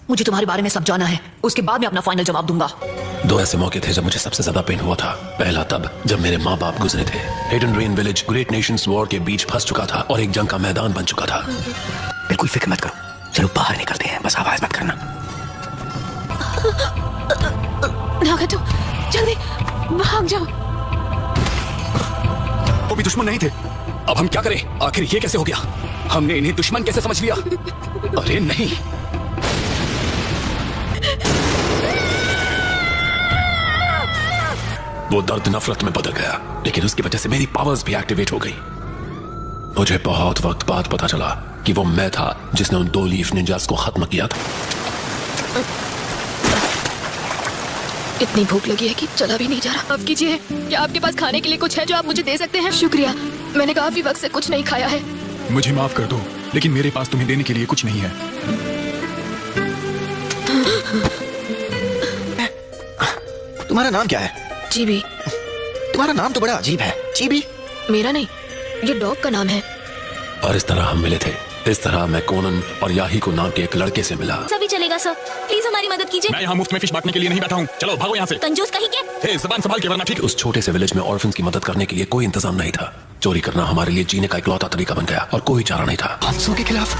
मुझे तुम्हारे बारे में सब जाना है, उसके बाद मैं अपना फाइनल जवाब दूंगा। दो ऐसे मौके थे जब मुझे सबसे ज्यादा पेन हुआ था। पहला तब जब मेरे माँ बाप गुजरे थे। Hidden rain village great Nations war के बीच फंस चुका था और एक जंग का मैदान बन चुका था। बिल्कुल फिक्र मत करो, चलो बाहर निकलते हैं, बस आवाज मत करना। नागातो, जल्दी भाग जाओ। वो भी दुश्मन नहीं थे। अब हम क्या करें? आखिर ये कैसे हो गया? हमने इन्हें दुश्मन कैसे समझ लिया? अरे नहीं, वो दर्द नफरत में बदल गया, लेकिन उसकी वजह से मेरी पावर्स भी एक्टिवेट हो गई। मुझे बहुत वक्त बाद पता चला कि वो मैं था जिसने उन 2 लीफ निंजास को खत्म किया था। इतनी भूख लगी है कि चला भी नहीं जा रहा। अब कीजिए, क्या आपके पास खाने के लिए कुछ है जो आप मुझे दे सकते हैं? शुक्रिया, मैंने काफी वक्त से कुछ नहीं खाया है। मुझे माफ कर दो, लेकिन मेरे पास तुम्हें देने के लिए कुछ नहीं है। तुम्हारा नाम क्या है? चीबी। तुम्हारा नाम तो बड़ा अजीब है, चीबी। मेरा नहीं, ये डॉग का नाम है। और इस तरह हम मिले थे। इस तरह मैं कोनन और याही को नाम के एक लड़के से मिला। सभी चलेगा सर, प्लीज हमारी मदद कीजिए। मैं यहाँ मुफ्त में फिश बांटने के लिए नहीं बैठा हूँ, चलो भागो यहाँ से। कंजूस कहीं के। हे, ज़बान संभाल के वरना ठीक। उस छोटे से विलेज में ऑर्फन्स की मदद करने के लिए कोई इंतजाम नहीं था। चोरी करना हमारे लिए जीने का इकलौता तरीका बन गया और कोई चारा नहीं था। हांसो के खिलाफ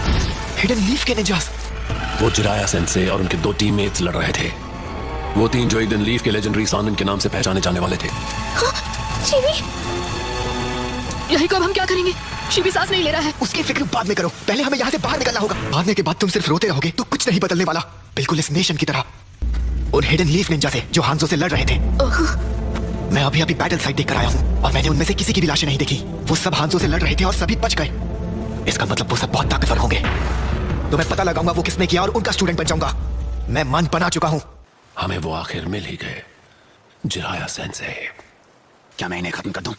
हिडन लीफ के निंजास। वो जिराया सेंसे और उनके 2 टीममेट्स लड़ रहे थे। वो 3 जो एक दिन लीफ के लेजेंडरी सानन के नाम से पहचाने जाने वाले थे। यही को अब हम क्या करेंगे? शिबी सांस नहीं ले रहा है। उसकी फिक्र बाद में करो, पहले हमें यहाँ से बाहर निकलना होगा। भागने के बाद तुम सिर्फ रोते रहोगे तो कुछ नहीं बदलने वाला, बिल्कुल इस नेशन की तरह। और हिडन लीफ निंजा से जो हांसो से लड़ रहे थे। मैं अभी अभी बैटल साइट देख कर आया हूँ और मैंने उनमें से किसी की भी लाशें नहीं देखी। वो सब हांसो से लड़ रहे थे और सभी बच गए। इसका मतलब वो सब बहुत ताकतवर होंगे। तो मैं पता लगाऊंगा वो किसने किया और उनका स्टूडेंट बन जाऊंगा। मैं मन बना चुका हूँ। हमें वो आखिर मिल ही गए, जिराया सेंसे। क्या मैं इन्हें खत्म कर दूं?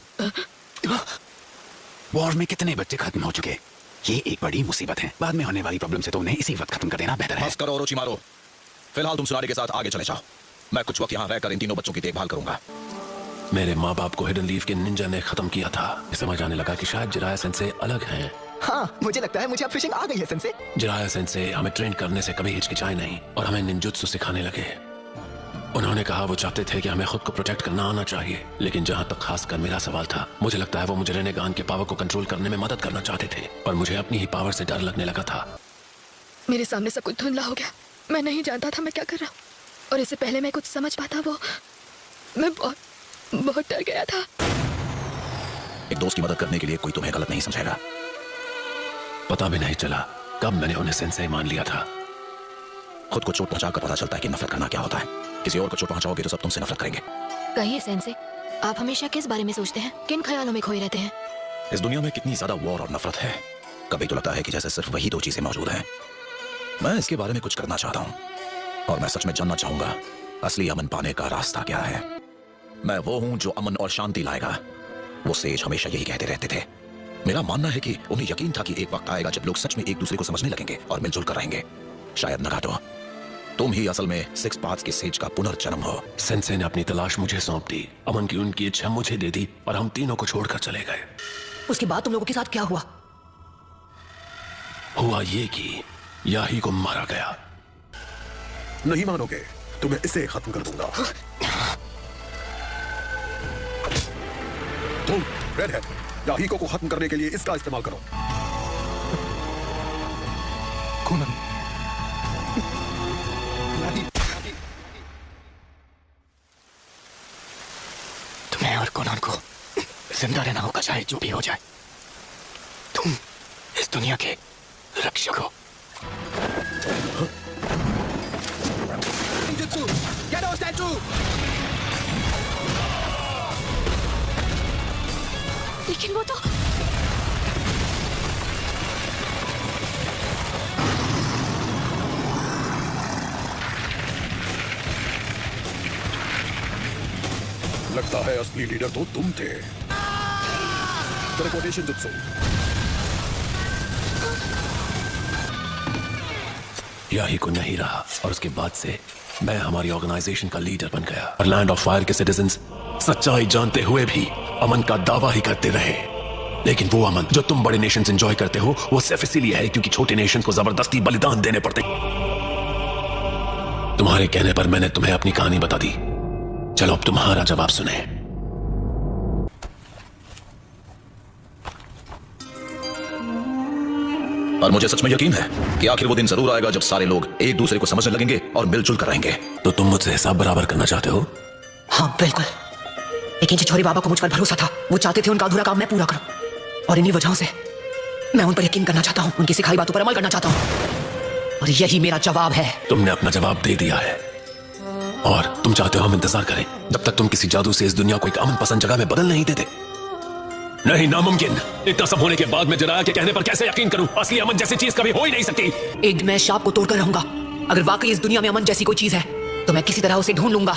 वॉर में कितने बच्चे खत्म हो चुके, ये एक बड़ी मुसीबत है। बाद में होने वाली प्रॉब्लम से तो उन्हें इसी वक्त खत्म कर देना बेहतर है। बस करो ओरोचिमारो, फिलहाल तुम सुनारी के साथ आगे चले जाओ। मैं कुछ वक्त यहाँ रहकर इन तीनों बच्चों की देखभाल करूंगा। मेरे माँ बाप को हिडन लीफ के निंजा ने खत्म किया था। समझ आने लगा कि शायद जिराया सेंसे अलग हैं। हाँ, मुझे लगता है मुझे अब फिशिंग आ गई है सेंसे। जिराया सेंसे हमें ट्रेन करने से कभी हिचकिचाए नहीं और हमें निंजुत्सु सिखाने लगे। उन्होंने कहा वो चाहते थे कि हमें खुद को प्रोटेक्ट करना आना चाहिए, लेकिन जहां तक खासकर मेरा सवाल था, मुझे लगता है वो मुझे रेनेगान के पावर को कंट्रोल करने में मदद करना चाहते थे, पर मुझे अपनी ही पावर से डर लगने लगा था। मेरे सामने सब कुछ धुंधला हो गया। मैं नहीं जानता था मैं क्या कर रहा हूँ, और इससे पहले मैं कुछ समझ पाता मैं बहुत डर गया था। एक दोस्त की मदद करने के लिए कोई तुम्हें गलत नहीं समझेगा। पता भी नहीं चला कब मैंने उन्हें सेंसे मान लिया था। खुद को चोट पहुंचाकर पता चलता है कि नफरत करना क्या होता है। किसी और को चोट पहुंचाओगे तो सब तुमसे नफरत करेंगे। कहिए सेंसे, आप हमेशा किस बारे में सोचते हैं? किन ख्यालों में खोए रहते हैं? इस दुनिया में कितनी ज्यादा वॉर और नफरत है। कभी तो लगता है कि जैसे सिर्फ वही 2 चीजें मौजूद हैं। मैं इसके बारे में कुछ करना चाहता हूँ और मैं सच में जानना चाहूंगा असली अमन पाने का रास्ता क्या है। मैं वो हूँ जो अमन और शांति लाएगा। वो सेज हमेशा यही कहते रहते थे। मेरा मानना है कि उन्हें यकीन था कि एक वक्त आएगा जब लोग सच में एक दूसरे को समझने लगेंगे और मिलजुल कर रहेंगे। शायद नगाटो, तुम ही असल में 6 पाथ्स के सेज का पुनर्जन्म हो। सेंसे ने अपनी तलाश मुझे सौंप दी, अमन की उनकी इच्छा मुझे दे दी और हम तीनों को छोड़कर चले गए। उसके बाद तुम लोगों के साथ क्या हुआ? हुआ ये कि याही को मारा गया। नहीं मानोगे, तुम्हें इसे खत्म कर दूंगा। तुम रेडहेड, याहीको को खत्म करने के लिए इसका इस्तेमाल करो। कोनन, तुम्हें और कोनन को जिंदा रहना होगा, चाहे जो भी हो जाए। तुम इस दुनिया के रक्षक हो। लेकिन वो तो लगता है असली लीडर तो तुम थे। Teleportation jutsu. याही को नहीं रहा और उसके बाद से मैं हमारी ऑर्गेनाइजेशन का लीडर बन गया। और लैंड ऑफ फायर के सिटीजन्स सच्चाई जानते हुए भी अमन का दावा ही करते रहे। लेकिन वो अमन जो तुम बड़े नेशंस एंजॉय करते हो, वो सिर्फ इसीलिए है क्योंकि छोटे नेशंस को जबरदस्ती बलिदान देने पड़ते। तुम्हारे कहने पर मैंने तुम्हें अपनी कहानी बता दी। चलो अब तुम्हारा जवाब सुने। और मुझे सच में यकीन है कि आखिर वो दिन जरूर आएगा जब सारे लोग एक दूसरे को समझने लगेंगे और मिलजुल कर रहेंगे। तो तुम मुझसे हिसाब बराबर करना चाहते हो? हाँ बिल्कुल, लेकिन छिछोरे बाबा को मुझ पर भरोसा था। वो चाहते थे उनका अधूरा काम मैं पूरा करूं, और इन्हीं वजहों से मैं उन पर यकीन करना चाहता हूं, उनकी सिखाई बातों पर अमल करना चाहता हूं, और यही मेरा जवाब है। तुमने अपना जवाब दे दिया है और तुम चाहते हो हम इंतजार करें जब तक तुम किसी जादू से इस दुनिया को एक अमन पसंद जगह में बदल नहीं देते? नहीं, नामुमकिन। इतना सब होने के बाद मैं जराया के कहने पर कैसे यकीन करूं? असली अमन जैसी चीज कभी हो ही नहीं सकती। एक दिन मैं शाप को तोड़कर रहूंगा। अगर वाकई इस दुनिया में अमन जैसी कोई चीज है तो मैं किसी तरह उसे ढूंढ लूंगा।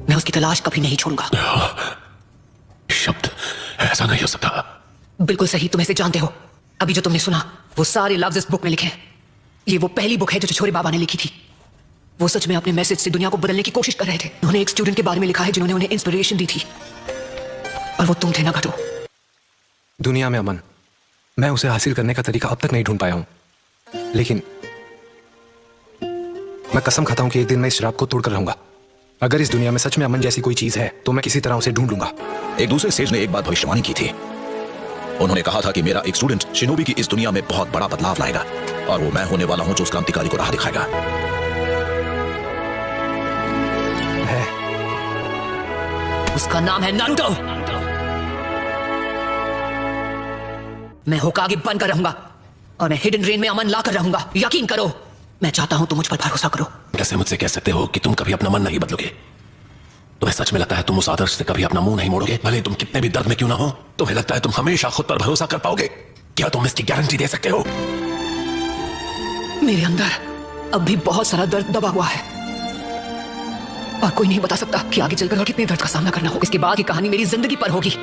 मैं उसकी तलाश कभी नहीं छोड़ूंगा। शब्द ऐसा नहीं हो सकता। बिल्कुल सही, तुम ऐसे जानते हो। अभी जो तुमने सुना वो सारे लफ्ज इस बुक में लिखे हैं। ये वो पहली बुक है जो छिछोरे बाबा ने लिखी थी। वो सच में अपने मैसेज से दुनिया को बदलने की कोशिश कर रहे थे। उन्होंने एक स्टूडेंट के बारे में लिखा है जिन्होंने उन्हें इंस्पिरेशन दी थी, और वो तुम थे ना घटो। दुनिया में अमन, मैं उसे हासिल करने का तरीका अब तक नहीं ढूंढ पाया हूं, लेकिन मैं कसम खाता हूं कि एक दिन मैं इस शराब को तोड़कर रहूंगा। अगर इस दुनिया में सच में अमन जैसी कोई चीज है तो मैं किसी तरह उसे ढूंढ लूंगा। एक दूसरे सेज ने एक बात भविष्यवाणी की थी। उन्होंने कहा था कि मेरा एक स्टूडेंट शिनोबी की इस दुनिया में बहुत बड़ा बदलाव लाएगा, और वो मैं होने वाला हूं जो उस क्रांतिकारी को राह दिखाएगा। उसका नाम है नारुतो। मैं होकागे बनकर रहूंगा और मैं हिडन रेन में अमन लाकर रहूंगा। यकीन करो, मैं चाहता हूं तुम मुझ पर भरोसा करो। कैसे मुझसे कह सकते हो कि तुम कभी अपना मन नहीं बदलोगे? तुम्हें सच में लगता है तुम उस आदर्श से कभी अपना मुंह नहीं मोड़ोगे, भले तुम कितने भी दर्द में क्यों ना हो? तुम्हें लगता है तुम हमेशा खुद पर भरोसा कर पाओगे? क्या तुम इसकी गारंटी दे सकते हो? मेरे अंदर अब भी बहुत सारा दर्द दबा हुआ है, और कोई नहीं बता सकता कि आगे चलकर और कितने दर्द का सामना करना हो। इसके बाद की कहानी मेरी जिंदगी पर होगी।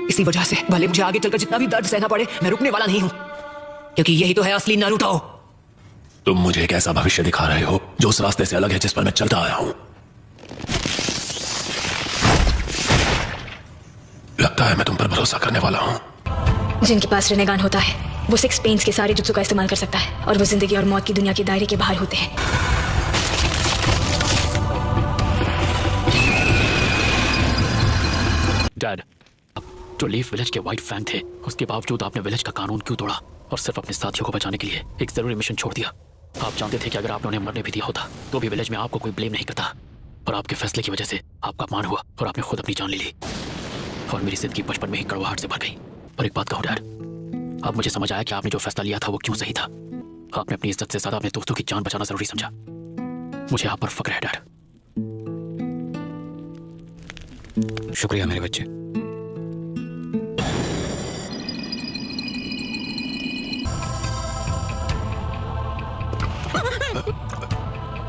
इसी वजह से भले मुझे आगे चलकर जितना भी दर्द सहना पड़े, मैं रुकने वाला नहीं हूं, क्योंकि यही तो है असली नारुतो। तुम मुझे एक ऐसा भविष्य दिखा रहे हो जो उस रास्ते से अलग है जिस पर मैं चलता आया हूं। लगता है मैं तुम पर भरोसा करने वाला हूं। जिनके पास रेनेगान होता है वो 6 पेन्स के सारे जुत्सु का इस्तेमाल कर सकता है, और वो जिंदगी और मौत की दुनिया के दायरे के बाहर होते हैं। डैड, जो लीफ विलेज के व्हाइट फैंग थे, उसके बावजूद आपने विलेज का कानून क्यों तोड़ा और सिर्फ अपने साथियों को बचाने के लिए एक जरूरी मिशन छोड़ दिया? आप जानते थे कि अगर आपने उन्हें मरने भी दिया होता तो भी विलेज में आपको कोई ब्लेम नहीं करता, और आपके फैसले की वजह से आपका अपमान हुआ और आपने खुद अपनी जान ले ली, और मेरी जिंदगी बचपन में ही कड़वाहट से भर गई। और एक बात कहूं डैड, अब मुझे समझ आया कि आपने जो फैसला लिया था वो क्यों सही था। आपने अपनी इज्जत से ज्यादा अपने दोस्तों की जान बचाना जरूरी समझा। मुझे आप पर फक्र है डैड। शुक्रिया मेरे बच्चे।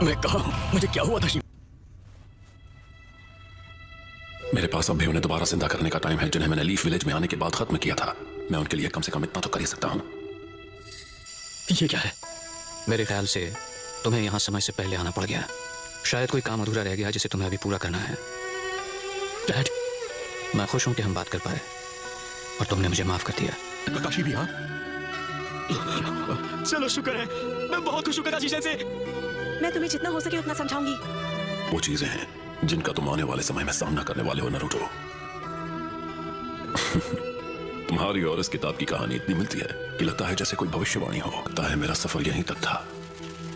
मैं कहा, मुझे क्या हुआ था? मेरे पास अब भी उन्हें दोबारा जिंदा करने का टाइम है जिन्हें मैंने लीफ विलेज में आने के बाद खत्म किया था। मैं उनके लिए कम से कम इतना तो कर ही सकता हूं। ये क्या है? मेरे ख्याल से तुम्हें यहाँ समय से पहले आना पड़ गया। शायद कोई काम अधूरा रह गया जिसे तुम्हें अभी पूरा करना है। डैड, मैं खुश हूं कि हम बात कर पाए और तुमने मुझे माफ कर दिया। प्रकाशी भी हाँ? चलो शुक्र है, मैं बहुत खुश हूं प्रकाशी से। मैं तुम्हें जितना हो सके उतना समझाऊंगी। वो चीजें हैं जिनका तुम आने वाले समय में सामना करने वाले हो नारुतो। तुम्हारी और इस किताब की कहानी इतनी मिलती है कि लगता है जैसे कोई भविष्यवाणी हो। लगता है मेरा सफर यहीं तक था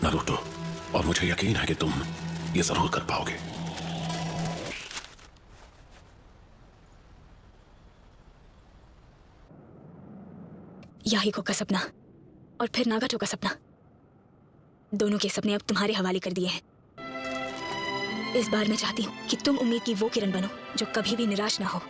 नारुतो, और मुझे यकीन है कि तुम ये जरूर कर पाओगे। याहिको का सपना और फिर नागाटो का सपना, दोनों के सपने अब तुम्हारे हवाले कर दिए हैं। इस बार मैं चाहती हूँ कि तुम उम्मीद की वो किरण बनो जो कभी भी निराश ना हो।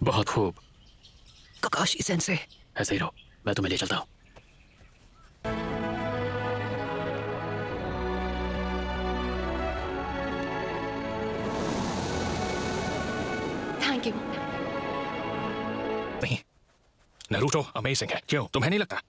बहुत खूब। ककाशी सेंसे, ऐसे ही रहो, मैं तुम्हें ले चलता हूँ। Thank you. नहीं, नारुतो अमेजिंग है, क्यों तुम्हें नहीं लगता?